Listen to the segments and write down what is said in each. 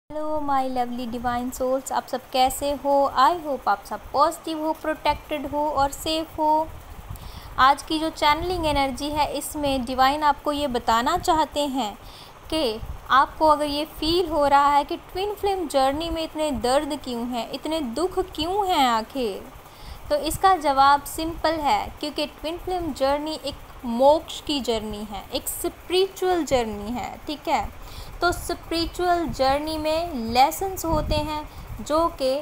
Hello my lovely divine souls, आप सब कैसे हो। आई होप आप सब पॉजिटिव हो, प्रोटेक्टेड हो और सेफ हो। आज की जो चैनलिंग एनर्जी है, इसमें डिवाइन आपको ये बताना चाहते हैं कि आपको अगर ये फील हो रहा है कि ट्विन फ्लेम जर्नी में इतने दर्द क्यों हैं, इतने दुख क्यों हैं आखिर, तो इसका जवाब सिंपल है, क्योंकि ट्विन फ्लेम जर्नी एक मोक्ष की जर्नी है, एक स्पिरिचुअल जर्नी है। ठीक है, तो स्पिरिचुअल जर्नी में लेसन्स होते हैं जो कि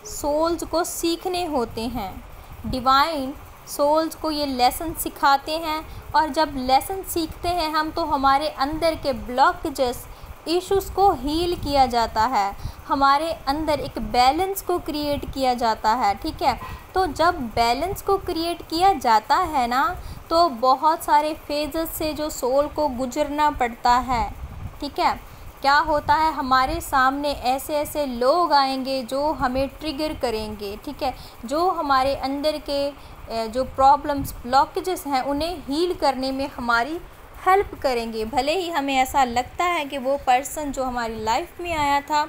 सोल्स को सीखने होते हैं। डिवाइन सोल्स को ये लेसन सिखाते हैं, और जब लेसन सीखते हैं हम, तो हमारे अंदर के ब्लॉकेजेस, इश्यूज़ को हील किया जाता है, हमारे अंदर एक बैलेंस को क्रिएट किया जाता है। ठीक है, तो जब बैलेंस को क्रिएट किया जाता है ना, तो बहुत सारे फेजेस से जो सोल को गुजरना पड़ता है। ठीक है, क्या होता है, हमारे सामने ऐसे ऐसे लोग आएंगे जो हमें ट्रिगर करेंगे। ठीक है, जो हमारे अंदर के जो प्रॉब्लम्स, ब्लॉकेजेस हैं, उन्हें हील करने में हमारी हेल्प करेंगे। भले ही हमें ऐसा लगता है कि वो पर्सन जो हमारी लाइफ में आया था,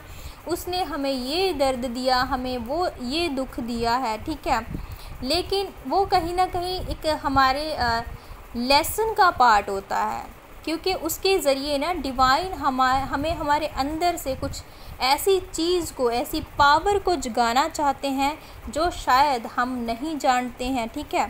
उसने हमें ये दर्द दिया, हमें वो ये दुख दिया है। ठीक है, लेकिन वो कहीं ना कहीं एक हमारे लेसन का पार्ट होता है, क्योंकि उसके ज़रिए ना डिवाइन हमें हमारे अंदर से कुछ ऐसी चीज़ को, ऐसी पावर को जगाना चाहते हैं जो शायद हम नहीं जानते हैं। ठीक है,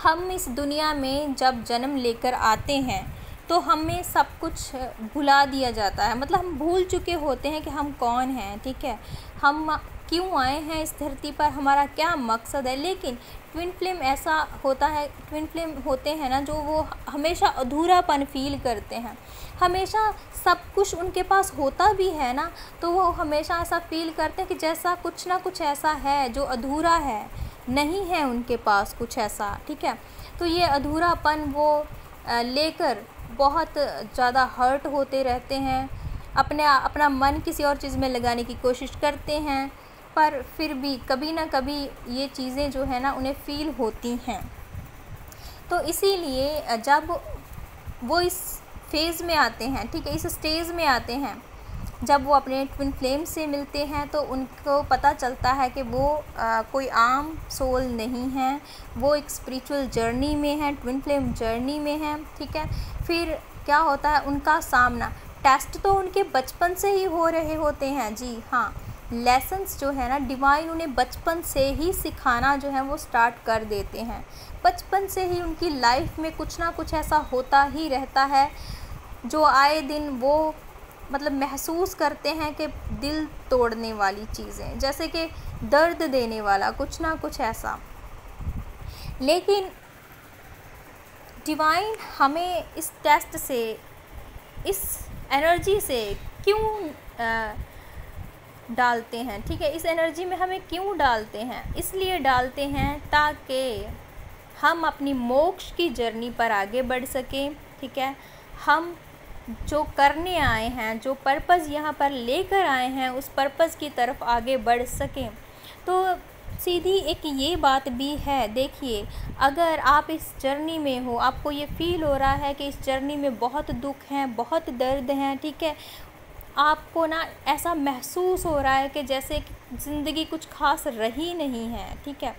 हम इस दुनिया में जब जन्म लेकर आते हैं तो हमें सब कुछ भुला दिया जाता है, मतलब हम भूल चुके होते हैं कि हम कौन हैं। ठीक है, हम क्यों आए हैं इस धरती पर, हमारा क्या मकसद है। लेकिन ट्विन फ्लेम ऐसा होता है, ट्विन फ्लेम होते हैं ना, जो वो हमेशा अधूरापन फील करते हैं। हमेशा सब कुछ उनके पास होता भी है ना, तो वो हमेशा ऐसा फील करते हैं कि जैसा कुछ ना कुछ ऐसा है जो अधूरा है, नहीं है उनके पास कुछ ऐसा। ठीक है, तो ये अधूरापन वो लेकर बहुत ज़्यादा हर्ट होते रहते हैं, अपना मन किसी और चीज़ में लगाने की कोशिश करते हैं, पर फिर भी कभी ना कभी ये चीज़ें जो है ना, उन्हें फ़ील होती हैं। तो इसीलिए जब वो इस फेज़ में आते हैं, ठीक है, इस स्टेज में आते हैं, जब वो अपने ट्विन फ्लेम से मिलते हैं, तो उनको पता चलता है कि वो कोई आम सोल नहीं है, वो एक स्पिरिचुअल जर्नी में है, ट्विन फ्लेम जर्नी में है। ठीक है, फिर क्या होता है, उनका सामना, टेस्ट तो उनके बचपन से ही हो रहे होते हैं। जी हाँ, लेसन्स जो है ना, डिवाइन उन्हें बचपन से ही सिखाना जो है वो स्टार्ट कर देते हैं। बचपन से ही उनकी लाइफ में कुछ ना कुछ ऐसा होता ही रहता है जो आए दिन वो मतलब महसूस करते हैं कि दिल तोड़ने वाली चीज़ें, जैसे कि दर्द देने वाला कुछ ना कुछ ऐसा। लेकिन डिवाइन हमें इस टेस्ट से, इस एनर्जी से क्यों डालते हैं। ठीक है, इस एनर्जी में हमें क्यों डालते हैं, इसलिए डालते हैं ताकि हम अपनी मोक्ष की जर्नी पर आगे बढ़ सकें। ठीक है, हम जो करने आए हैं, जो पर्पज़ यहाँ पर लेकर आए हैं, उस पर्पज़ की तरफ आगे बढ़ सकें। तो सीधी एक ये बात भी है, देखिए, अगर आप इस जर्नी में हो, आपको ये फील हो रहा है कि इस जर्नी में बहुत दुख हैं, बहुत दर्द हैं। ठीक है, आपको ना ऐसा महसूस हो रहा है कि जैसे ज़िंदगी कुछ खास रही नहीं है। ठीक है,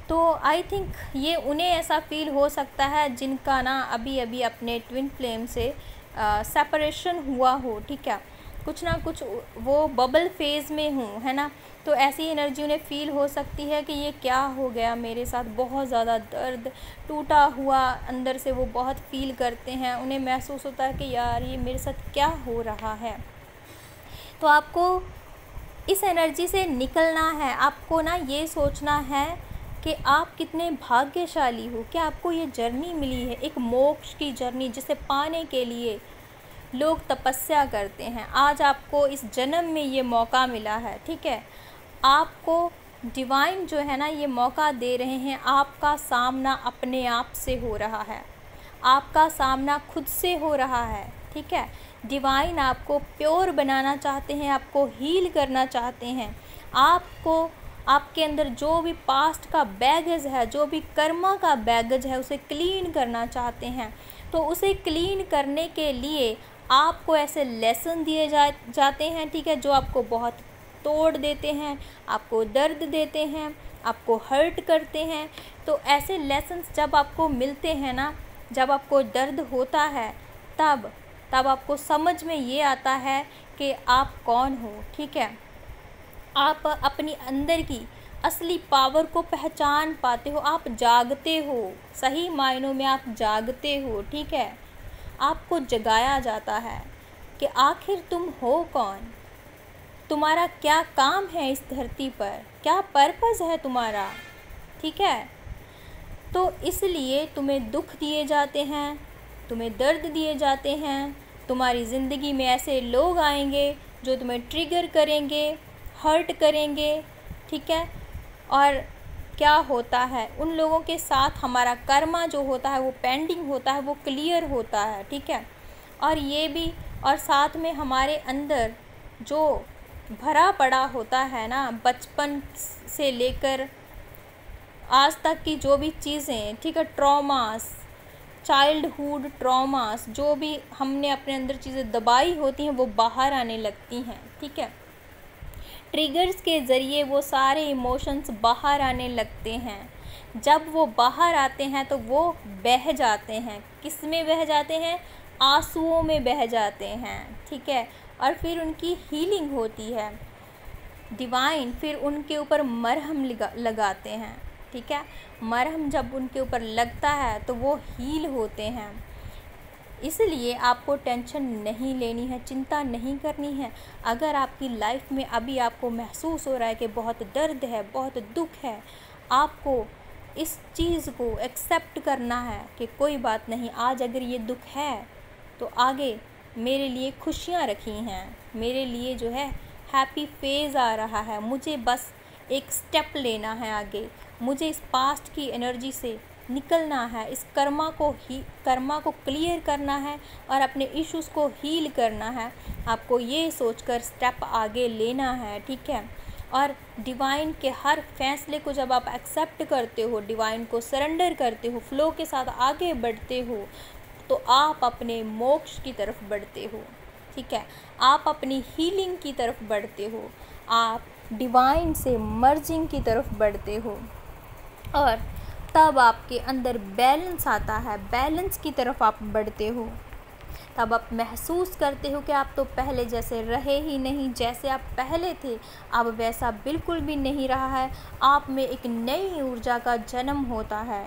तो आई थिंक ये उन्हें ऐसा फील हो सकता है जिनका ना अभी अभी अपने ट्विन फ्लेम से सेपरेशन हुआ हो। ठीक है, कुछ ना कुछ वो बबल फेज़ में हूँ, है ना, तो ऐसी एनर्जी उन्हें फ़ील हो सकती है कि ये क्या हो गया मेरे साथ, बहुत ज़्यादा दर्द, टूटा हुआ अंदर से वो बहुत फ़ील करते हैं। उन्हें महसूस होता है कि यार ये मेरे साथ क्या हो रहा है। तो आपको इस एनर्जी से निकलना है, आपको ना ये सोचना है कि आप कितने भाग्यशाली हो कि आपको ये जर्नी मिली है, एक मोक्ष की जर्नी, जिसे पाने के लिए लोग तपस्या करते हैं। आज आपको इस जन्म में ये मौका मिला है। ठीक है, आपको डिवाइन जो है ना, ये मौका दे रहे हैं। आपका सामना अपने आप से हो रहा है, आपका सामना खुद से हो रहा है। ठीक है, डिवाइन आपको प्योर बनाना चाहते हैं, आपको हील करना चाहते हैं, आपको, आपके अंदर जो भी पास्ट का बैगेज है, जो भी कर्मा का बैगेज है, उसे क्लीन करना चाहते हैं। तो उसे क्लीन करने के लिए आपको ऐसे लेसन दिए जाते हैं, ठीक है, जो आपको बहुत तोड़ देते हैं, आपको दर्द देते हैं, आपको हर्ट करते हैं। तो ऐसे लेसन्स जब आपको मिलते हैं ना, जब आपको दर्द होता है, तब आपको समझ में ये आता है कि आप कौन हो, ठीक है। आप अपनी अंदर की असली पावर को पहचान पाते हो, आप जागते हो, सही मायनों में आप जागते हो, ठीक है। आपको जगाया जाता है कि आखिर तुम हो कौन, तुम्हारा क्या काम है इस धरती पर, क्या पर्पस है तुम्हारा, ठीक है। तो इसलिए तुम्हें दुख दिए जाते हैं, तुम्हें दर्द दिए जाते हैं, तुम्हारी ज़िंदगी में ऐसे लोग आएंगे जो तुम्हें ट्रिगर करेंगे, हर्ट करेंगे, ठीक है। और क्या होता है, उन लोगों के साथ हमारा कर्मा जो होता है वो पेंडिंग होता है, वो क्लियर होता है, ठीक है। और ये भी, और साथ में हमारे अंदर जो भरा पड़ा होता है ना, बचपन से लेकर आज तक की जो भी चीज़ें, ठीक है, ट्रॉमास, चाइल्डहुड ट्रॉमास, जो भी हमने अपने अंदर चीज़ें दबाई होती हैं वो बाहर आने लगती हैं, ठीक है। ट्रिगर्स के ज़रिए वो सारे इमोशंस बाहर आने लगते हैं। जब वो बाहर आते हैं तो वो बह जाते हैं। किस में बह जाते हैं? आंसुओं में बह जाते हैं, ठीक है। और फिर उनकी हीलिंग होती है। डिवाइन फिर उनके ऊपर मरहम लगाते हैं, ठीक है। मरहम जब उनके ऊपर लगता है तो वो हील होते हैं। इसलिए आपको टेंशन नहीं लेनी है, चिंता नहीं करनी है। अगर आपकी लाइफ में अभी आपको महसूस हो रहा है कि बहुत दर्द है, बहुत दुख है, आपको इस चीज़ को एक्सेप्ट करना है कि कोई बात नहीं, आज अगर ये दुख है तो आगे मेरे लिए खुशियाँ रखी हैं, मेरे लिए जो है हैप्पी फेज़ आ रहा है। मुझे बस एक स्टेप लेना है आगे, मुझे इस पास्ट की एनर्जी से निकलना है, इस कर्मा को क्लियर करना है और अपने इश्यूज़ को हील करना है। आपको ये सोचकर स्टेप आगे लेना है, ठीक है। और डिवाइन के हर फैसले को जब आप एक्सेप्ट करते हो, डिवाइन को सरेंडर करते हो, फ्लो के साथ आगे बढ़ते हो, तो आप अपने मोक्ष की तरफ बढ़ते हो, ठीक है। आप अपनी हीलिंग की तरफ बढ़ते हो, आप डिवाइन से मर्जिंग की तरफ बढ़ते हो और तब आपके अंदर बैलेंस आता है, बैलेंस की तरफ आप बढ़ते हो। तब आप महसूस करते हो कि आप तो पहले जैसे रहे ही नहीं, जैसे आप पहले थे अब वैसा बिल्कुल भी नहीं रहा है। आप में एक नई ऊर्जा का जन्म होता है,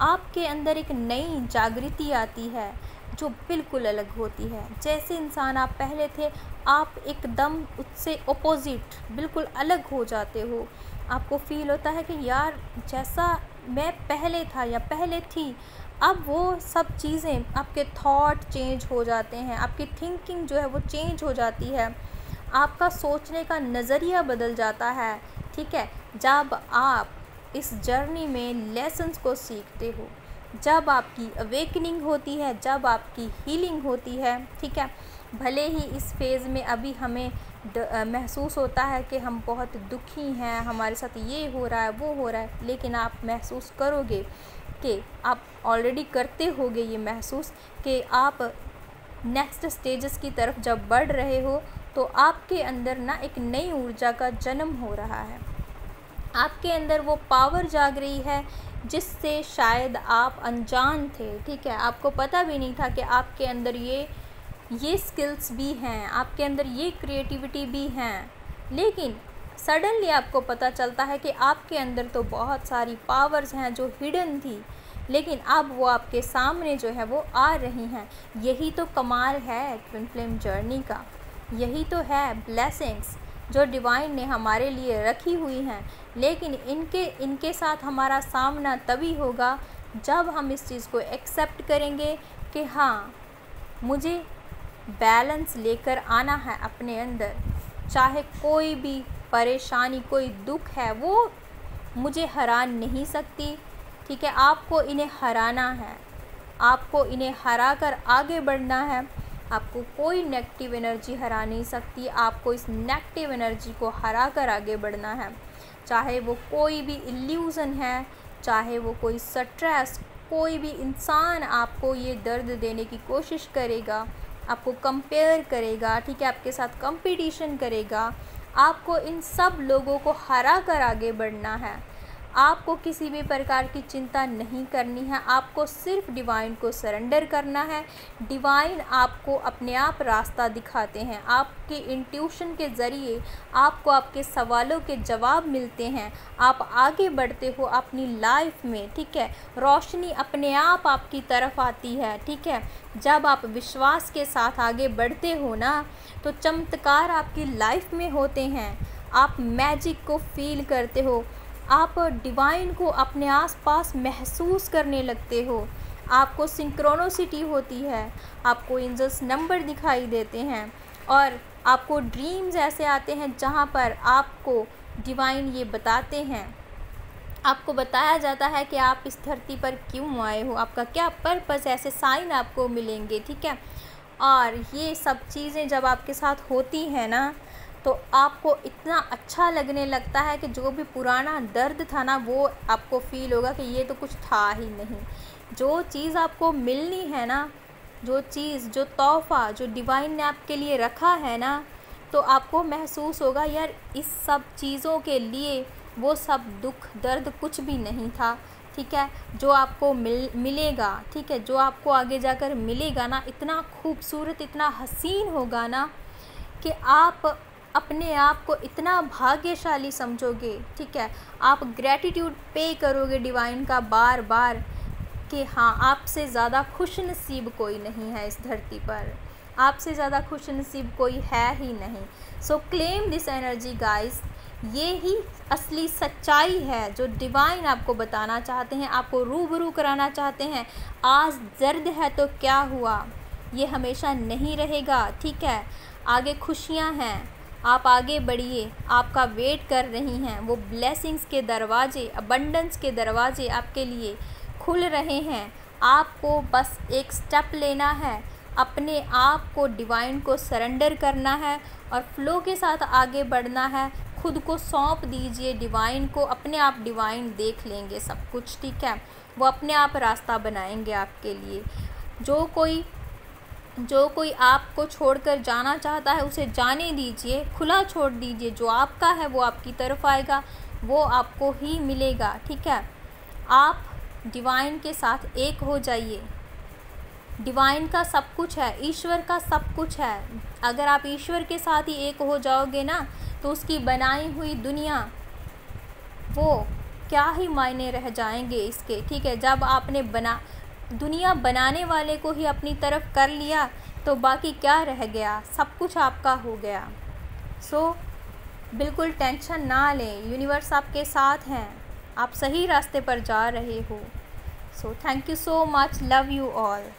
आपके अंदर एक नई जागृति आती है जो बिल्कुल अलग होती है। जैसे इंसान आप पहले थे, आप एकदम उससे अपोजिट बिल्कुल अलग हो जाते हो। आपको फील होता है कि यार जैसा मैं पहले था या पहले थी, अब वो सब चीज़ें, आपके थॉट चेंज हो जाते हैं, आपकी थिंकिंग जो है वो चेंज हो जाती है, आपका सोचने का नज़रिया बदल जाता है, ठीक है। जब आप इस जर्नी में लेसन्स को सीखते हो, जब आपकी अवेकनिंग होती है, जब आपकी हीलिंग होती है, ठीक है। भले ही इस फेज़ में अभी हमें महसूस होता है कि हम बहुत दुखी हैं, हमारे साथ ये हो रहा है, वो हो रहा है, लेकिन आप महसूस करोगे कि आप ऑलरेडी करते होगे ये महसूस कि आप नेक्स्ट स्टेजेस की तरफ जब बढ़ रहे हो तो आपके अंदर ना एक नई ऊर्जा का जन्म हो रहा है। आपके अंदर वो पावर जाग रही है जिससे शायद आप अनजान थे, ठीक है। आपको पता भी नहीं था कि आपके अंदर ये स्किल्स भी हैं, आपके अंदर ये क्रिएटिविटी भी हैं, लेकिन सडनली आपको पता चलता है कि आपके अंदर तो बहुत सारी पावर्स हैं जो हिडन थी, लेकिन अब वो आपके सामने जो है वो आ रही हैं। यही तो कमाल है ट्विन फ्लेम जर्नी का, यही तो है ब्लेसिंग्स जो डिवाइन ने हमारे लिए रखी हुई हैं। लेकिन इनके साथ हमारा सामना तभी होगा जब हम इस चीज़ को एक्सेप्ट करेंगे कि हाँ, मुझे बैलेंस लेकर आना है अपने अंदर। चाहे कोई भी परेशानी, कोई दुख है, वो मुझे हरा नहीं सकती, ठीक है। आपको इन्हें हराना है, आपको इन्हें हरा कर आगे बढ़ना है। आपको कोई नेगेटिव एनर्जी हरा नहीं सकती, आपको इस नेगेटिव एनर्जी को हरा कर आगे बढ़ना है। चाहे वो कोई भी इल्यूज़न है, चाहे वो कोई स्ट्रेस, कोई भी इंसान आपको ये दर्द देने की कोशिश करेगा, आपको कंपेयर करेगा, ठीक है, आपके साथ कंपटीशन करेगा। आपको इन सब लोगों को हरा कर आगे बढ़ना है। आपको किसी भी प्रकार की चिंता नहीं करनी है, आपको सिर्फ डिवाइन को सरेंडर करना है। डिवाइन आपको अपने आप रास्ता दिखाते हैं, आपके इंट्यूशन के ज़रिए आपको आपके सवालों के जवाब मिलते हैं। आप आगे बढ़ते हो अपनी लाइफ में, ठीक है, रोशनी अपने आप आपकी तरफ आती है, ठीक है। जब आप विश्वास के साथ आगे बढ़ते हो ना, तो चमत्कार आपकी लाइफ में होते हैं। आप मैजिक को फील करते हो, आप डिवाइन को अपने आसपास महसूस करने लगते हो। आपको सिंक्रोनिसिटी होती है, आपको एंजल्स नंबर दिखाई देते हैं और आपको ड्रीम्स ऐसे आते हैं जहां पर आपको डिवाइन ये बताते हैं, आपको बताया जाता है कि आप इस धरती पर क्यों आए हो, आपका क्या पर्पस है, ऐसे साइन आपको मिलेंगे, ठीक है। और ये सब चीज़ें जब आपके साथ होती हैं ना, तो आपको इतना अच्छा लगने लगता है कि जो भी पुराना दर्द था ना, वो आपको फ़ील होगा कि ये तो कुछ था ही नहीं। जो चीज़ आपको मिलनी है ना, जो चीज़, जो तोहफ़ा जो डिवाइन ने आपके लिए रखा है ना, तो आपको महसूस होगा यार इस सब चीज़ों के लिए वो सब दुख दर्द कुछ भी नहीं था, ठीक है। जो आपको मिलेगा, ठीक है, जो आपको आगे जाकर मिलेगा ना, इतना खूबसूरत, इतना हसीन होगा ना कि आप अपने आप को इतना भाग्यशाली समझोगे, ठीक है। आप ग्रैटिट्यूड पे करोगे डिवाइन का बार बार कि हाँ, आपसे ज़्यादा खुश नसीब कोई नहीं है इस धरती पर, आपसे ज़्यादा खुश नसीब कोई है ही नहीं। सो क्लेम दिस एनर्जी गाइस। ये ही असली सच्चाई है जो डिवाइन आपको बताना चाहते हैं, आपको रूबरू कराना चाहते हैं। आज दर्द है तो क्या हुआ, ये हमेशा नहीं रहेगा, ठीक है। आगे खुशियाँ हैं, आप आगे बढ़िए, आपका वेट कर रही हैं। वो ब्लेसिंग्स के दरवाजे, अबंडेंस के दरवाजे आपके लिए खुल रहे हैं। आपको बस एक स्टेप लेना है, अपने आप को डिवाइन को सरेंडर करना है और फ्लो के साथ आगे बढ़ना है। खुद को सौंप दीजिए डिवाइन को, अपने आप डिवाइन देख लेंगे सब कुछ, ठीक है। वो अपने आप रास्ता बनाएंगे आपके लिए। जो कोई आपको छोड़कर जाना चाहता है उसे जाने दीजिए, खुला छोड़ दीजिए। जो आपका है वो आपकी तरफ आएगा, वो आपको ही मिलेगा, ठीक है। आप डिवाइन के साथ एक हो जाइए। डिवाइन का सब कुछ है, ईश्वर का सब कुछ है। अगर आप ईश्वर के साथ ही एक हो जाओगे ना, तो उसकी बनाई हुई दुनिया, वो क्या ही मायने रह जाएंगे इसके, ठीक है। जब आपने दुनिया बनाने वाले को ही अपनी तरफ कर लिया, तो बाकी क्या रह गया, सब कुछ आपका हो गया। सो बिल्कुल टेंशन ना लें, यूनिवर्स आपके साथ हैं, आप सही रास्ते पर जा रहे हो। So thank you so much, love you all.